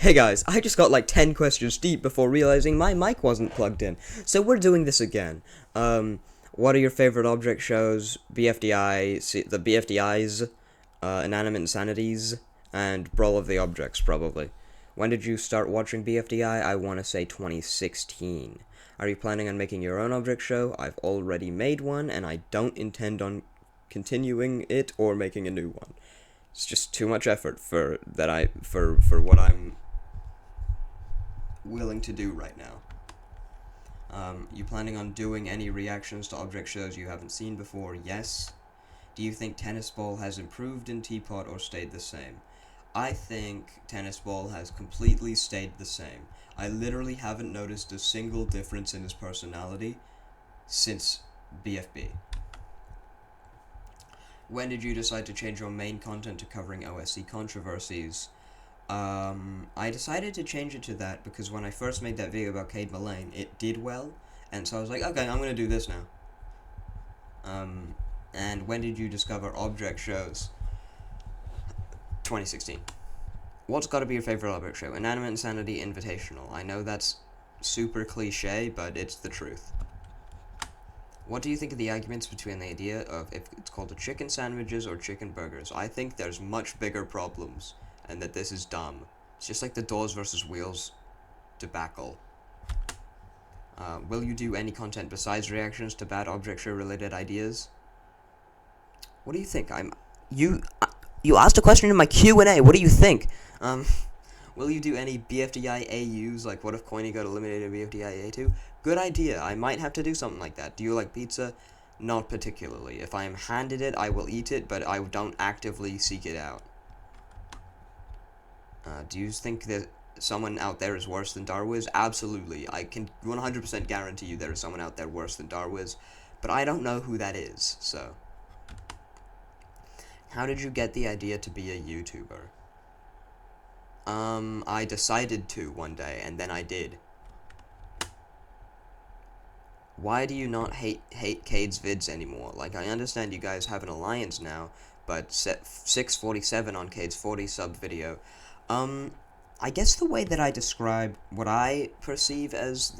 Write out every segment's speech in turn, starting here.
Hey guys, I just got like 10 questions deep before realizing my mic wasn't plugged in. So we're doing this again. What are your favorite object shows? The BFDIs, Inanimate Insanities, and Brawl of the Objects, probably. When did you start watching BFDI? I want to say 2016. Are you planning on making your own object show? I've already made one, and I don't intend on continuing it or making a new one. It's just too much effort for what I'm willing to do right now. You planning on doing any reactions to object shows you haven't seen before? Yes. Do you think tennis ball has improved in Teapot or stayed the same? I think tennis ball has completely stayed the same. I literally haven't noticed a single difference in his personality since BFB. When did you decide to change your main content to covering OSC controversies? I decided to change it to that because when I first made that video about Kade Main, it did well, and so I was like, okay, I'm gonna do this now. And when did you discover object shows? 2016. What's gotta be your favorite object show? Inanimate Insanity Invitational. I know that's super cliche, but it's the truth. What do you think of the arguments between the idea of if it's called a chicken sandwiches or chicken burgers? I think there's much bigger problems, and that this is dumb. It's just like the doors versus wheels debacle. Will you do any content besides reactions to bad object show related ideas? What do you think? You asked a question in my QNA. What do you think? Will you do any BFDI AUs? Like, what if Coiny got eliminated in BFDI A2? Good idea. I might have to do something like that. Do you like pizza? Not particularly. If I am handed it, I will eat it, but I don't actively seek it out. Do you think that someone out there is worse than Darwiz? Absolutely. I can 100% guarantee you there is someone out there worse than Darwiz, but I don't know who that is, so. How did you get the idea to be a YouTuber? I decided to one day, and then I did. Why do you not hate Kade's vids anymore? Like, I understand you guys have an alliance now, but 647 on Kade's 40 sub video. I guess the way that I describe what I perceive as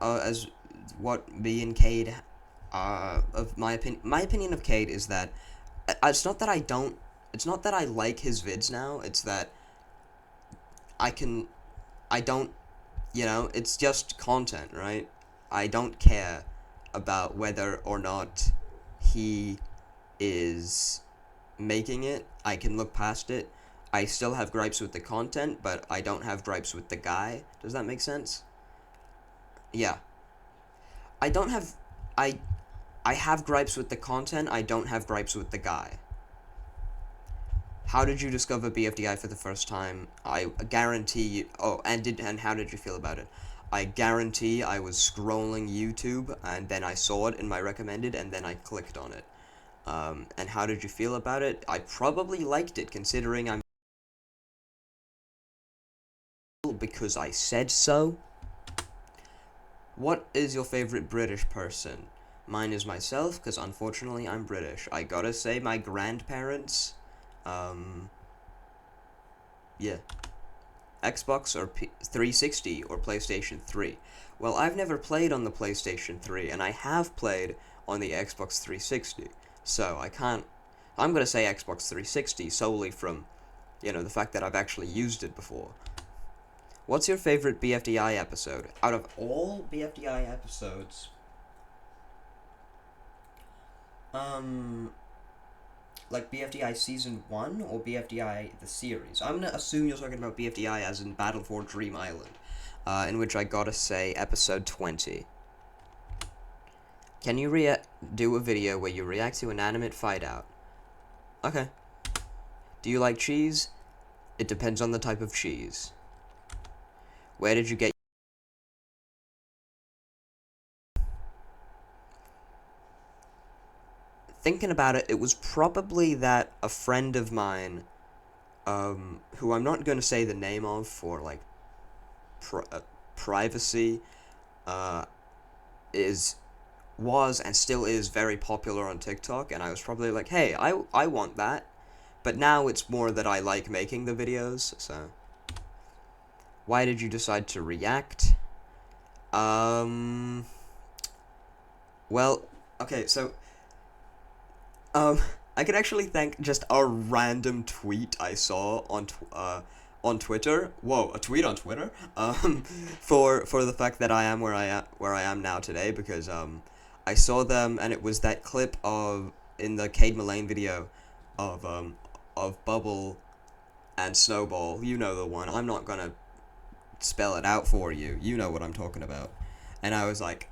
as what me and Kade, of my opinion of Kade is that, it's not that I like his vids now, it's that I don't, it's just content, right? I don't care about whether or not he is making it. I can look past it. I still have gripes with the content, but I don't have gripes with the guy. Does that make sense? Yeah. I don't have... I have gripes with the content, I don't have gripes with the guy. How did you discover BFDI for the first time? I guarantee... and how did you feel about it? I guarantee I was scrolling YouTube, and then I saw it in my recommended, and then I clicked on it. And how did you feel about it? I probably liked it, considering I'm... because I said so. What is your favorite British person? Mine is myself, because unfortunately I'm British. I gotta say my grandparents, yeah. Xbox or 360 or PlayStation 3. Well, I've never played on the PlayStation 3, and I have played on the Xbox 360, so I'm gonna say Xbox 360 solely from, the fact that I've actually used it before. What's your favorite BFDI episode? Out of all BFDI episodes, like BFDI Season 1 or BFDI the series? I'm gonna assume you're talking about BFDI as in Battle for Dream Island, in which I gotta say episode 20. Can you do a video where you react to an anime fight out? Okay. Do you like cheese? It depends on the type of cheese. Where did you get... Thinking about it, it was probably that a friend of mine, who I'm not going to say the name of for, like, privacy, was and still is very popular on TikTok, and I was probably like, hey, I want that, But now it's more that I like making the videos, so. Why did you decide to react? Well, okay, so, I could actually thank just a random tweet I saw on Twitter. Whoa, a tweet on Twitter? For the fact that I am where I am now today, because, I saw them, and it was that clip in the Kade Main video, of Bubble and Snowball. You know the one. I'm not gonna spell it out for you. You know what I'm talking about. And I was like,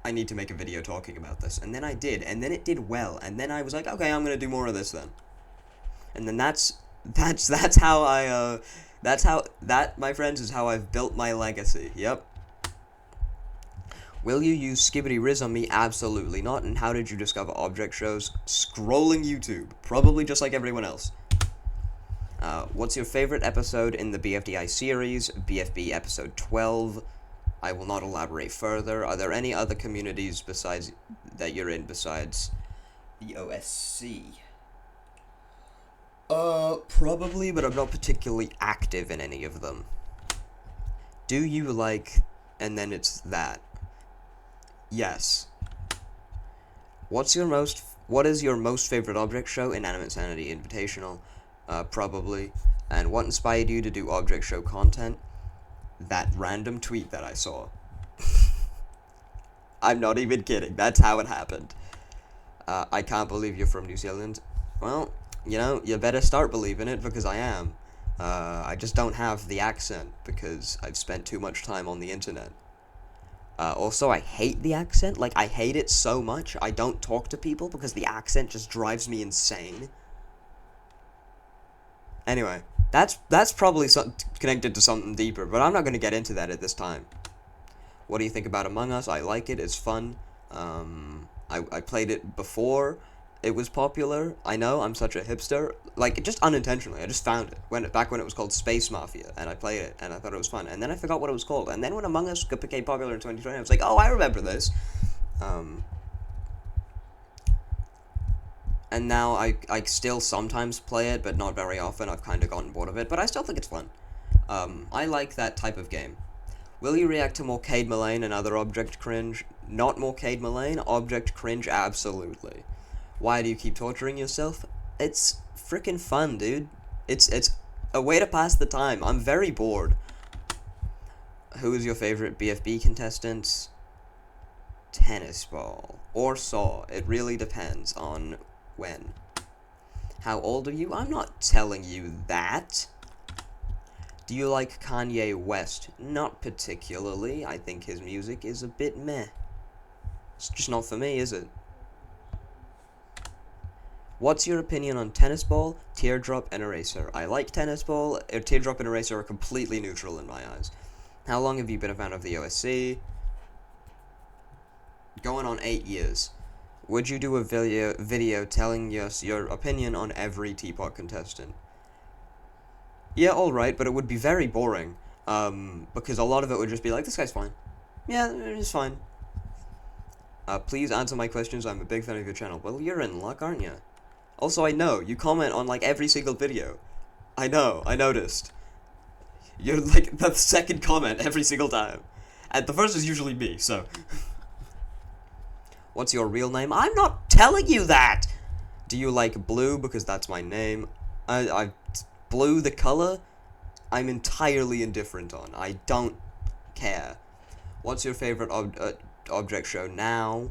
I need to make a video talking about this. And then I did, and then it did well. And then I was like, okay, I'm gonna do more of this then. And then that's how that, my friends, is how I've built my legacy. Yep. Will you use Skibbity Riz on me? Absolutely not. And how did you discover object shows? Scrolling YouTube. Probably just like everyone else. What's your favorite episode in the BFDI series? BFB episode 12. I will not elaborate further. Are there any other communities that you're in besides the OSC? Probably, but I'm not particularly active in any of them. Do you like... And then it's that. Yes. What is your most favorite object show? Inanimate Sanity Invitational. Probably. And what inspired you to do object show content? That random tweet that I saw. I'm not even kidding. That's how it happened. I can't believe you're from New Zealand. Well, you better start believing it, because I am. I just don't have the accent, because I've spent too much time on the internet. Also, I hate the accent. Like, I hate it so much, I don't talk to people, because the accent just drives me insane. Anyway, that's probably connected to something deeper, but I'm not going to get into that at this time. What do you think about Among Us? I like it. It's fun. I played it before it was popular. I know, I'm such a hipster. Like, just unintentionally. I just found it back when it was called Space Mafia, and I played it, and I thought it was fun. And then I forgot what it was called. And then when Among Us became popular in 2020, I was like, oh, I remember this. And now I still sometimes play it, but not very often. I've kind of gotten bored of it, but I still think it's fun. I like that type of game. Will you react to more Kade Main and other object cringe? Not more Kade Main, object cringe, absolutely. Why do you keep torturing yourself? It's freaking fun, dude. It's a way to pass the time. I'm very bored. Who is your favorite BFB contestant? Tennis ball. Or saw. It really depends on when. How old are you? I'm not telling you that. Do you like Kanye West? Not particularly. I think his music is a bit meh. It's just not for me, is it? What's your opinion on tennis ball, teardrop, and eraser? I like tennis ball. Teardrop and eraser are completely neutral in my eyes. How long have you been a fan of the OSC? Going on 8 years. Would you do a video telling us your opinion on every teapot contestant? Yeah, alright, but it would be very boring. Because a lot of it would just be like, this guy's fine. Yeah, he's fine. Please answer my questions. I'm a big fan of your channel. Well, you're in luck, aren't you? Also, I know, you comment on, like, every single video. I know, I noticed. You're, like, the second comment every single time. And the first is usually me, so... What's your real name? I'm not telling you that! Do you like blue? Because that's my name. Blue, the color, I'm entirely indifferent on. I don't care. What's your favorite object show now?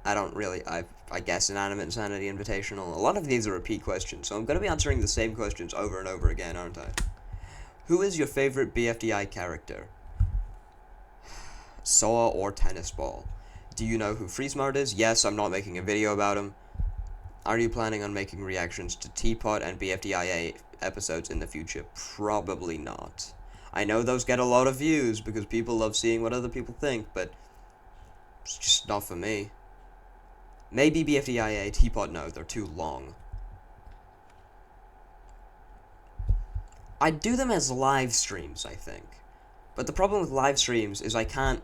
I don't really, I guess Inanimate Insanity Invitational. A lot of these are repeat questions, so I'm going to be answering the same questions over and over again, aren't I? Who is your favorite BFDI character? Saw or Tennis Ball? Do you know who FreeSmart is? Yes, I'm not making a video about him. Are you planning on making reactions to Teapot and BFDIA episodes in the future? Probably not. I know those get a lot of views because people love seeing what other people think, but it's just not for me. Maybe BFDIA, Teapot, no, they're too long. I'd do them as live streams, I think. But the problem with live streams is I can't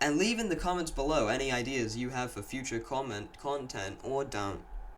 And leave in the comments below any ideas you have for future content, or don't.